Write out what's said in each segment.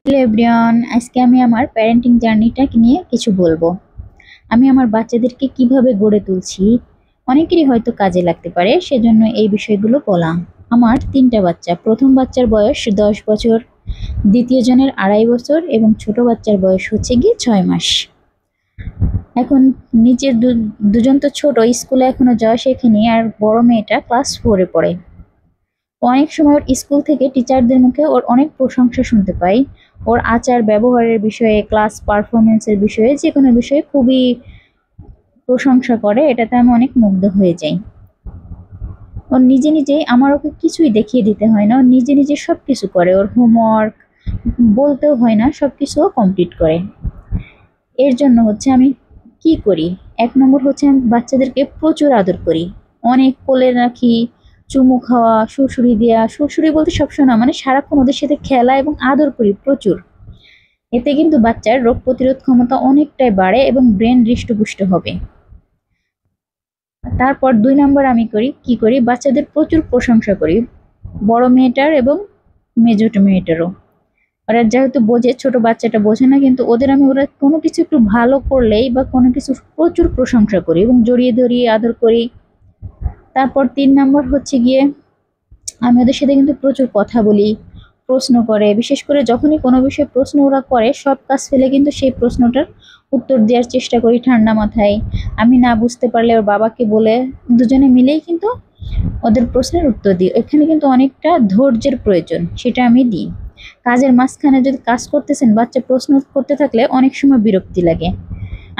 Hello everyone, আজকে আমি আমার প্যারেন্টিং জার্নিটা নিয়ে কিছু বলবো। আমি আমার বাচ্চাদেরকে কিভাবে গড়ে তুলছি, অনেকেরই হয়তো কাজে লাগতে পারে, সেজন্য এই বিষয়গুলো বলা। আমার 3টা বাচ্চা। প্রথম বাচ্চার বয়স 10 বছর, দ্বিতীয় জনের 2.5 বছর এবং ছোট বাচ্চার বয়স হচ্ছে গিয়ে 6 মাস। এখন নিচের দুজন তো ছোট, স্কুলে এখনো যাওয়া শেখেনি, আর বড় মেয়েটা ক্লাস 4-এ পড়ে। অনেক সময় ওর স্কুল থেকে টিচারদের মুখে ওর অনেক প্রশংসা শুনতে পাই। ওর আচার ব্যবহারের বিষয়ে, ক্লাস পারফরমেন্সের বিষয়ে, যে কোনো বিষয়ে খুবই প্রশংসা করে। এটাতে আমি অনেক মুগ্ধ হয়ে যাই। ওর নিজে নিজেই, আমার ওকে কিছুই দেখিয়ে দিতে হয় না, ও নিজে নিজে সব কিছু করে। ওর হোমওয়ার্ক বলতেও হয় না, সব কিছুও কমপ্লিট করে। এর জন্য হচ্ছে আমি কি করি, 1 নম্বর হচ্ছে আমি বাচ্চাদেরকে প্রচুর আদর করি, অনেক কোলে রাখি, চুমু খাওয়া, সুড়সুড়ি দেওয়া, সুড়সুড়ি বলতে সবসময় না, মানে সারাক্ষণ ওদের সাথে খেলা এবং আদর করি প্রচুর। এতে কিন্তু বাচ্চার রোগ প্রতিরোধ ক্ষমতা অনেকটাই বাড়ে এবং ব্রেন হৃষ্টপুষ্ট হবে। তারপর 2 নম্বর আমি কি করি, বাচ্চাদের প্রচুর প্রশংসা করি, বড় মেয়েটার এবং মেজো মেয়েটারও। ওরা যেহেতু বোঝে, ছোট বাচ্চাটা বোঝে না, কিন্তু ওরা কোনো কিছু একটু ভালো করলেই বা কোনো কিছু প্রচুর প্রশংসা করি এবং জড়িয়ে ধরিয়ে আদর করি। তারপর 3 নম্বর হচ্ছে গিয়ে আমি ওদের সাথে কিন্তু প্রচুর কথা বলি, প্রশ্ন করে, বিশেষ করে যখনই কোনো বিষয়ে প্রশ্ন ওরা করে, সব কাজ ফেলে কিন্তু সেই প্রশ্নটার উত্তর দেওয়ার চেষ্টা করি ঠান্ডা মাথায়। আমি না বুঝতে পারলে ওর বাবাকে বলে দুজনে মিলেই কিন্তু ওদের প্রশ্নের উত্তর দিই। এখানে কিন্তু অনেকটা ধৈর্যের প্রয়োজন, সেটা আমি দিই। কাজের মাঝখানে যদি কাজ করতেছেন, বাচ্চা প্রশ্ন করতে থাকলে অনেক সময় বিরক্তি লাগে।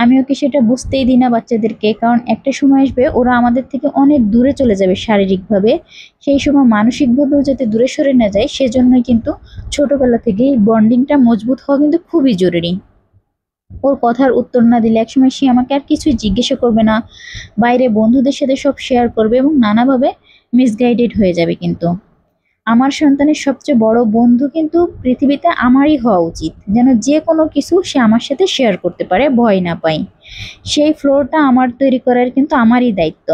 আমি ওকে সেটা বুঝতেই দিই না বাচ্চাদেরকে, কারণ একটা সময় আসবে ওরা আমাদের থেকে অনেক দূরে চলে যাবে শারীরিকভাবে। সেই সময় মানসিকভাবেও যাতে দূরে সরে না যায়, সেজন্যই কিন্তু ছোটবেলা থেকেই বন্ডিংটা মজবুত হওয়া কিন্তু খুবই জরুরি। ওর কথার উত্তর না দিলে একসময় সে আমাকে আর কিছুই জিজ্ঞাসা করবে না, বাইরে বন্ধুদের সাথে সব শেয়ার করবে এবং নানাভাবে মিসগাইডেড হয়ে যাবে। কিন্তু আমার সন্তানের সবচেয়ে বড় বন্ধু কিন্তু পৃথিবীতে আমারই হওয়া উচিত, যেন যে কোনো কিছু সে আমার সাথে শেয়ার করতে পারে, ভয় না পাই। সেই ফ্লোরটা আমার তৈরি করার কিন্তু আমারই দায়িত্ব।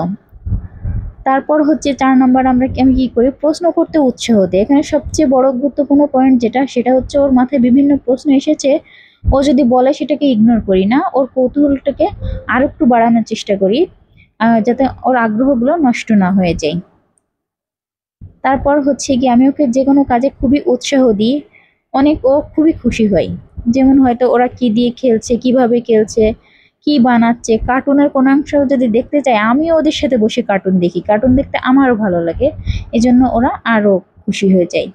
তারপর হচ্ছে 4 নম্বর আমি কি করি, প্রশ্ন করতে উৎসাহ দিই। এখানে সবচেয়ে বড় গুরুত্বপূর্ণ পয়েন্ট সেটা হচ্ছে ওর মাথায় বিভিন্ন প্রশ্ন এসেছে, ও যদি বলে সেটাকে ইগনোর করি না, ওর কৌতূহলটাকে আর একটু বাড়ানোর চেষ্টা করি, যাতে ওর আগ্রহগুলো নষ্ট না হয়ে যায়। তারপর হচ্ছে গিয়ে আমি ওকে যে কোনো কাজে খুবই উৎসাহ দিই, ও খুবই খুশি হয়। যেমন হয়তো ওরা কি দিয়ে খেলছে, কিভাবে খেলছে, কি বানাচ্ছে, কার্টুনের কোনো অংশ যদি দেখতে চায়, আমিও ওদের সাথে বসে কার্টুন দেখি, কার্টুন দেখতে আমারও ভালো লাগে। এজন্য ওরা আরও খুশি হয়ে যায়।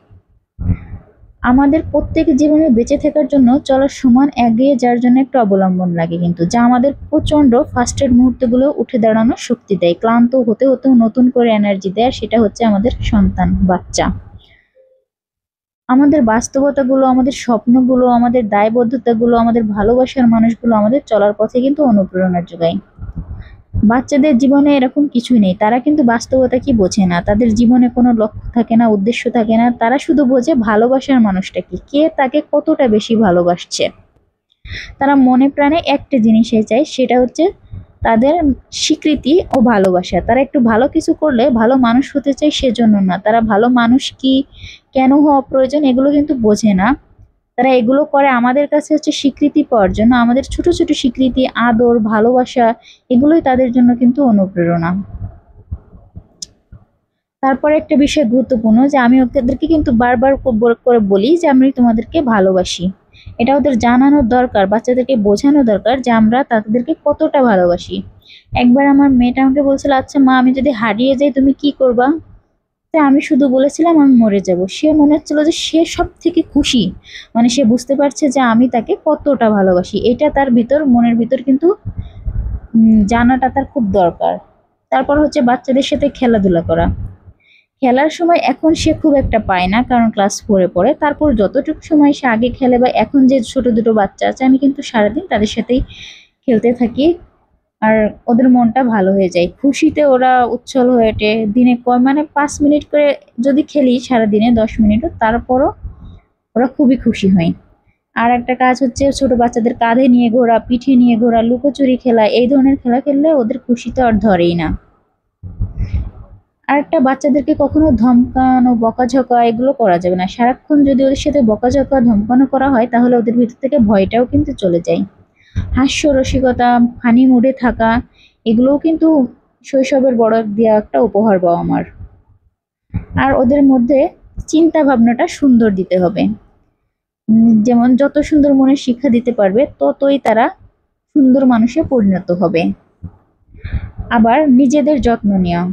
আমাদের প্রত্যেকের জীবনে বেঁচে থাকার জন্য চলার সমান এগিয়ে যাওয়ার জন্য একটা অবলম্বন লাগে, কিন্তু যা আমাদের প্রচন্ড ফার্স্টের মুহূর্তগুলো উঠে দাঁড়ানোর শক্তি দেয়, ক্লান্ত হতে হতেও নতুন করে এনার্জি দেয়। সেটা হচ্ছে আমাদের সন্তান, বাচ্চা। আমাদের বাস্তবতাগুলো, আমাদের স্বপ্নগুলো, আমাদের দায়বদ্ধতাগুলো, আমাদের ভালোবাসার মানুষগুলো আমাদের চলার পথে কিন্তু অনুপ্রেরণা যোগায়। বাচ্চাদের জীবনে এরকম কিছুই নেই, তারা কিন্তু বাস্তবতা কি বোঝে না, তাদের জীবনে কোনো লক্ষ্য থাকে না, উদ্দেশ্য থাকে না, তারা শুধু বোঝে ভালোবাসার মানুষটা কি, কে তাকে কতটা বেশি ভালোবাসছে। তারা মনে প্রাণে একটা জিনিসই চায়, সেটা হচ্ছে তাদের স্বীকৃতি ও ভালোবাসা। তারা একটু ভালো কিছু করলে ভালো মানুষ হতে চায়, সেজন্য না, তারা ভালো মানুষ কি, কেন হওয়া প্রয়োজন, এগুলো কিন্তু বোঝে না। তারা এগুলো করে আমাদের কাছে হচ্ছে স্বীকৃতি পাওয়ার জন্য। আমাদের ছোট ছোট স্বীকৃতি, আদর, ভালোবাসা, এগুলোই তাদের জন্য কিন্তু অনুপ্রেরণা। তারপরে একটা বিষয় গুরুত্বপূর্ণ, যে আমি ওদেরকে কিন্তু বারবার করে বলি যে আমি তোমাদেরকে ভালোবাসি। এটা ওদের জানানোর দরকার, বাচ্চাদেরকে বোঝানো দরকার যে আমরা তাদেরকে কতটা ভালোবাসি। একবার আমার মেয়েটা আমাকে বলছিল, আচ্ছা মা, আমি যদি হারিয়ে যাই তুমি কি করবা? তাই আমি শুধু বলেছিলাম আমি মরে যাব। সে মনে হচ্ছিল যে সে সব থেকে খুশি, মানে সে বুঝতে পারছে যে আমি তাকে কতটা ভালোবাসি। এটা তার মনের ভিতর কিন্তু জানাটা তার খুব দরকার। তারপর হচ্ছে বাচ্চাদের সাথে খেলাধুলা করা। খেলার সময় এখন সে খুব একটা পায় না, কারণ ক্লাস 4-এ পড়ে। তারপর যতটুকু সময় সে আগে খেলে, বা এখন যে ছোট দুটো বাচ্চা আছে, আমি কিন্তু সারাদিন তাদের সাথেই খেলতে থাকি, আর ওদের মনটা ভালো হয়ে যায়, খুশিতে ওরা উচ্ছল হয়ে ওঠে। দিনে মানে 5 মিনিট করে যদি খেলি সারাদিনে, 10 মিনিটও, তারপরও ওরা খুবই খুশি হয়। আর একটা কাজ হচ্ছে ছোট বাচ্চাদের কাঁধে নিয়ে ঘোরা, পিঠে নিয়ে ঘোরা, লুকোচুরি খেলা, এই ধরনের খেলা খেললে ওদের খুশিতে আর ধরেই না। আর একটা বাচ্চাদেরকে কখনো ধমকানো বকাঝকা এগুলো করা যাবে না। সারাক্ষণ যদি ওদের সাথে বকাঝকা ধমকানো করা হয় তাহলে ওদের ভিতর থেকে ভয়টাও কিন্তু চলে যায়। হাস্য রসিকতা, ফানি মুডে থাকা এগুলোও কিন্তু শৈশবের বড় দেওয়া একটা উপহার পাওয়া আমার। আর ওদের মধ্যে চিন্তা ভাবনাটা সুন্দর দিতে হবে। যেমন যত সুন্দর মনে শিক্ষা দিতে পারবে ততই তারা সুন্দর মানুষে পরিণত হবে। আবার নিজেদের যত্ন নেওয়া,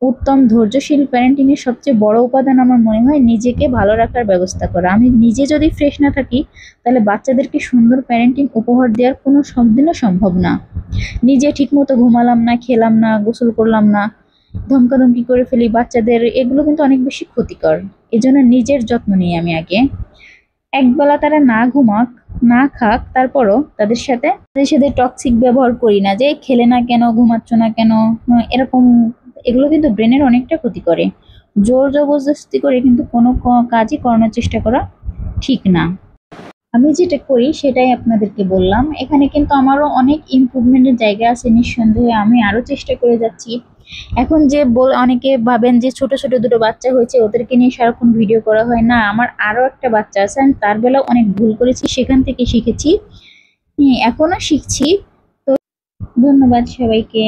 উত্তম ধৈর্যশীল প্যারেন্টিং এর সবচেয়ে বড় উপাদান আমার মনে হয় নিজেকে ভালো রাখার ব্যবস্থা করা। আমি নিজে যদি ফ্রেশ না থাকি তাহলে বাচ্চাদেরকে সুন্দর প্যারেন্টিং উপহার দেওয়ার কোনো দিনও সম্ভব না। নিজে ঠিকমতো ঘুমালাম না, খেলাম না, গোসল করলাম না, ধমকাধমকি করে ফেলি বাচ্চাদের, এগুলো কিন্তু অনেক বেশি ক্ষতিকর। এজন্য নিজের যত্ন নিই আমি আগে। একবেলা তারা না ঘুমাক, না খাক, তারপরও তাদের সাথে টক্সিক ব্যবহার করি না, যে খেলে না কেন, ঘুমাচ্ছ না কেন, এরকম। এগুলো কিন্তু ব্রেনের অনেকটা ক্ষতি করে। জোর জবরদস্তি করে কিন্তু কোনো কাজই করানোর চেষ্টা করা ঠিক না। আমি যেটা করি সেটাই আপনাদেরকে বললাম। এখানে কিন্তু আমারও অনেক ইমপ্রুভমেন্টের জায়গা আছে, নিঃসন্দেহে আমি আরো চেষ্টা করে যাচ্ছি। এখন যে অনেকে ভাবেন যে ছোট ছোট দুটো বাচ্চা হয়েছে ওদেরকে নিয়ে সারাক্ষণ ভিডিও করা হয় না, আমার আরো একটা বাচ্চা আছে, আমি তার বেলাও অনেক ভুল করেছি, সেখান থেকে শিখেছি, এখনো শিখছি। তো ধন্যবাদ সবাইকে।